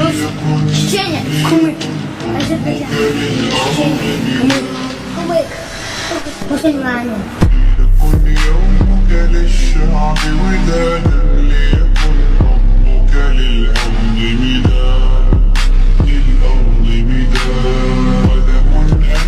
Чечения, кумык, Азербайджан, Чечения, кумык, мусульмане. لكن يومك للشعب ودادا ليكن ربك للأرض مداد للأرض مداد ولكن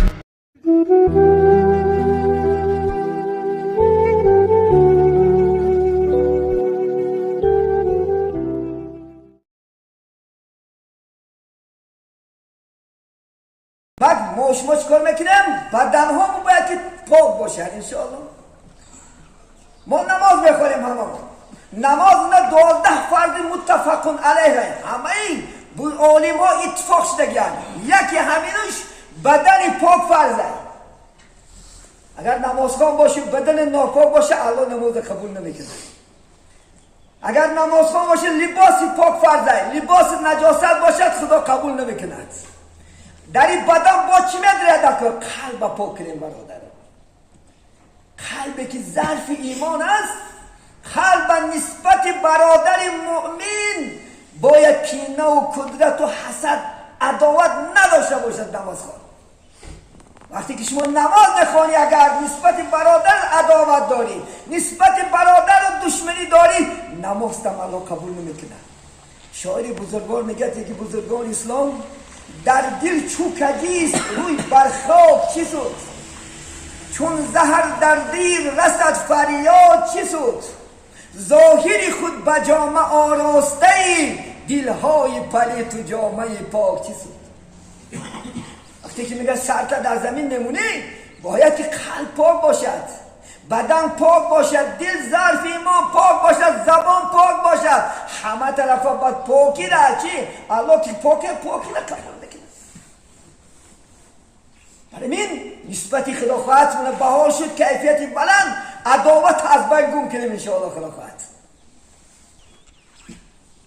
بعد مش کار میکنم بدن هم باید که پاک باشد انشاءالله. ما نماز میخوریم همه نماز نه 12 فرض متفقون علیه همه این عالم ها اتفاق شدگیان یکی همینوش بدن پاک فرضه. اگر نمازخوان باشه بدن ناپاک باشه الله نماز قبول نمیکنه. اگر نمازخوان باشه لباس پاک فرضه لباس نجاست باشد خدا قبول نمیکند. در این بدن با چی میدره که قلب پاک کنیم برادر. قلبی که ظرف ایمان است قلب نسبت برادر مؤمن باید کینه و کدرت و حسد عداوت نداشته باشد نماز خوان. وقتی که شما نماز نخوانی اگر نسبت برادر عداوت داری نسبت برادر و دشمنی داری نماز تم الله قبول نمیکنه. شاعر بزرگوار میگه که بزرگان اسلام در دل چوکگیست روی برخاب چی سود چون زهر در دیر رسد فریاد چی سود ظاهری خود به جامه آراسته دلهای پلیت و جامه پاک چی سود. وقتی که میگه سرتا در زمین میمونه باید که قلب پاک باشد بدن پاک باشد دل ظرف ایمان پاک باشد زبان پاک باشد همه طرفا باید پاکی را چی الله که پاکی را قرار بکنه. برای این نسبتی خلافت من بها شد کیفیتی بلند عداوت از بین گم کنیم انشاءالله. خلافت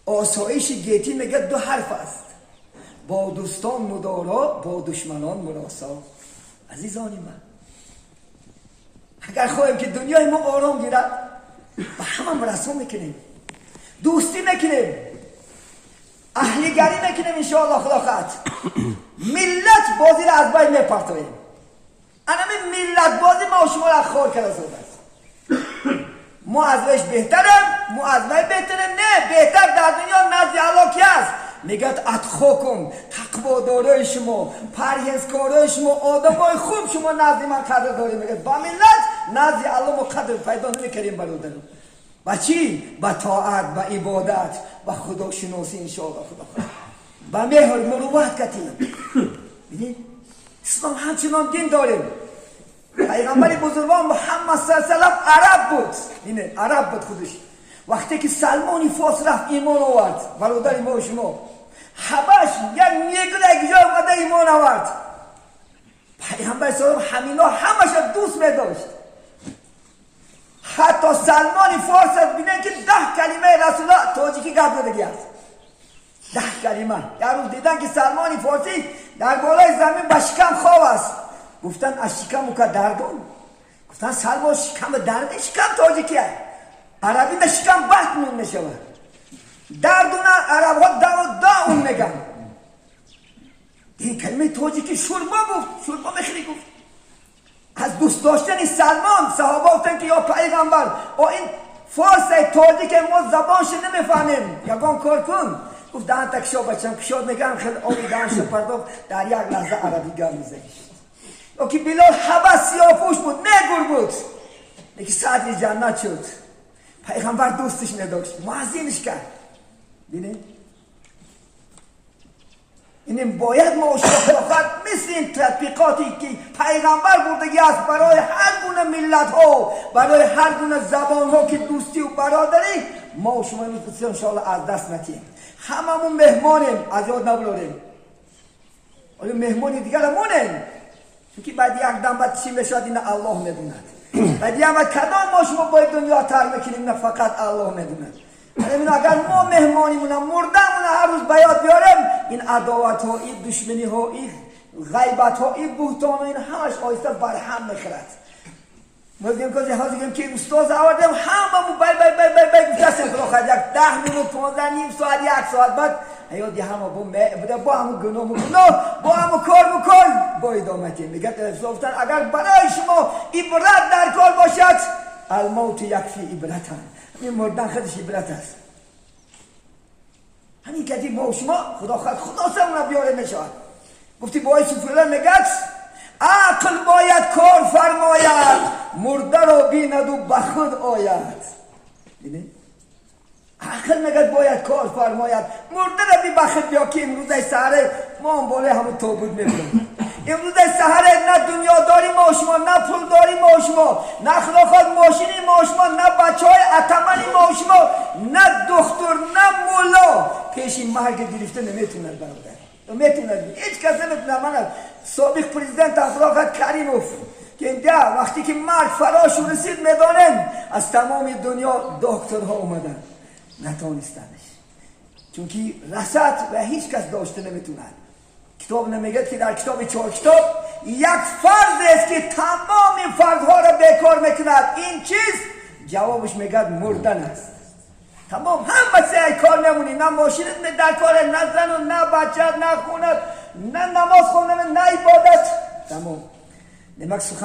آسایش گیتی میگه 2 حرف است با دوستان مدارا با دشمنان مراسا. عزیزان من اگر خواهیم که دنیای ما آرام گیرد با همه مراسم میکنیم دوستی میکنیم اهلیگری میکنیم انشاءالله. خلافت ملت بازی را از بین میپرتویم. انمی ملت بازی ما و شما را خور کرده شده است. ما از ویش بهترم ما از وی بهترم نه بهتر در دنیا نزد الله کی است میگد اتقاکم تقوادارای شما پرهیزکارای شما آدمای خوب شما نزد من قدر داریم. میگد با ملت نزد الله ما قدر پیدا نمیکنیم برادرم. با چی؟ با طاعت با عبادت با خدا شناسی انشاءالله. خدا با مهر مروت کتیم. ببین اسلام همچنان دین داریم. پیغمبر بزرگوار محمد صلی الله علیه و سلم عرب بود. اینه عرب بود خودش. وقتی که سلمان فارس رفت ایمان آورد برادر ما و شما حبش یک نیگره گجا اومده ایمان آورد. پیغمبر صلی الله علیه و همینا همش دوست می‌داشت. حتی سلمان فارس ببینن که 10 کلمه رسول الله تاجیکی گفت دادگی است. 10 کلمه. یه روز دیدن که سلمان فارسی در بالای زمین با شکم خواب است. گفتن از شکم که دردون. گفتن سلمان شکم درد شکم تاجیکی است. عربی به شکم بحت نون نشود. دردونه عرب ها داون میگن. این کلمه تاجیکی شوربا گفت. شوربا بخیری گفت. از دوست داشتن سلمان صحابه گفتن که یا پیغمبر این فارس تاجیک ما زبانش نمیفهمیم یکان کار کن. گفت دهن تکشا بچم کشاد میگن خیلی آبی دهنش پرداخت در یک لحظه عربی گرم زدیش. او که بلال حبس سیاپوش بود نگر بود یکی سعدی جنت شد. پیغمبر دوستش نداشت معزینش کرد. بینه اینم باید ما شفافت مثل این تطبیقاتی که پیغمبر بردگی است برای هر گونه ملت ها برای هر گونه زبان ها که دوستی و برادری ما و شما می‌خواستیم انشاءالله از دست ندیم. هممون مهمانیم از یاد نبریم. ولی مهمانی دیگر مونیم چون که بعد یک دم بعد چی میشود این الله میدوند. بعد یک کدام ما شما باید دنیا تر میکنیم نه فقط الله میدوند. اگر ما مهمانیمون مردمون هر روز بیاد بیاریم این عداوت ها این دشمنی ها این غیبت ها این بهتان این همش آیسته برهم میخورد. ما میگیم که جهازی که استاد آوردیم هممون بای گفتیم خدا خواهد یک 10 مینوت 15 نیم ساعت 1 ساعت بعد هیادی همه با همون گناه با همون کار بکن با ادامتی میگه صفتن اگر برای شما عبرت در کار باشد الموت یکفی عبرتن این مردن خودش عبرت است همین که ما و شما خدا سمونه بیاره نشاد گفتی باید سفران نگت عقل باید کار فرماید مرده رو بیند و بخود آید دیدی؟ عقل نگت باید کار فرماید مرده رو بی بخود بیا که امروز سهره ما هم باله همون توبود میکنیم امروز سهره نه دنیا داری ما شما نه پول داری ما شما نه خلاقات ماشینی ما شما نه بچه های اتمنی ما شما نه دختر نه مولا پیشی مرگ گرفته نمیتوند برادر نمیتوند هیچ کس نمیتونه من سابق پریزیدنت افراقت کریموف که اینجا وقتی که مرگ فراش رسید میدانن از تمام دنیا دکترها اومدن نتونستنش چون که رسد و هیچ کس داشته نمیتوند کتاب نمیگه که در کتاب 4 کتاب یک فرض است که تمام فرضها را بیکار میکند این چیز جوابش میگه مردن است تمام همه سعی کار نمونی نه ماشینت می در کار نه زن و نه بچت نه خونت نه نماز خوندن نه عبادت تمام نمک سخن